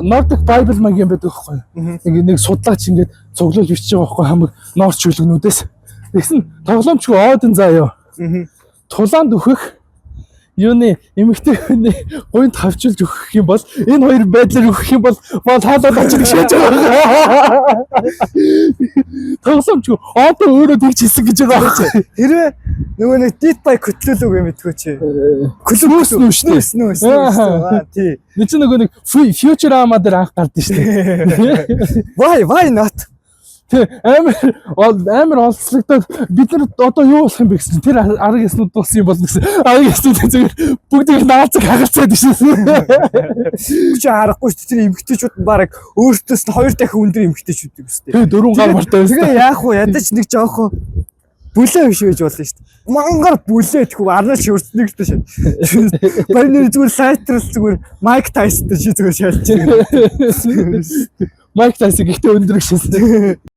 Nordic Bible маяг юм байдаг байхгүй. Нэг судлаач ингээд цуглуул бичиж байгаа байхгүй хамаг Норч чөлгнүүдээс. Тэгсэн тоглоомчгүй Один заяа. Тулаанд өөхөх юуны эмэгтэй хүний гуйнд хавчилж өгөх юм бол энэ хоёр байдлаар өгөх юм бол хаалаад очиж шийдэж байгаа. Тоглоомчгүй одоо өөрөө тэгж хэлсэн гэж байгаа байхгүй. Хэрвээ нөгөө нэг Dead by Cthulhu юм мэдгүй чи. Cthulhu нь шүү дээ. Аа тий. Нэг ч нөгөө нэг Futurama дээр анх гардыг шүү дээ. Why not? Тэ амар олцлогдоод бид нар одоо юу болох юм бэ гэсэн тэр арга яснууд дууссан юм бол гэсэн арга яснууд зүгээр бүгдийг наацаг хагарцаад ирсэн. Чи харахгүй шүү тэр эмгтээчүүд нь баг өөртөөс нь хоёр дахин өндөр эмгтээчүүд юм шүү дээ. Тэ 4 гар мартай. Тэгээ яах вэ? Ядаж нэг жоохон бүлээ биш байж болно шүү дээ. Мангар бүлээ тэхүү арнаж шүрснэг шүү дээ. Барин зүгээр сайтрал зүгээр Майк Тайсон чи зүгээр шалж. Майк Тайсон гэхдээ өндөр гişсэн.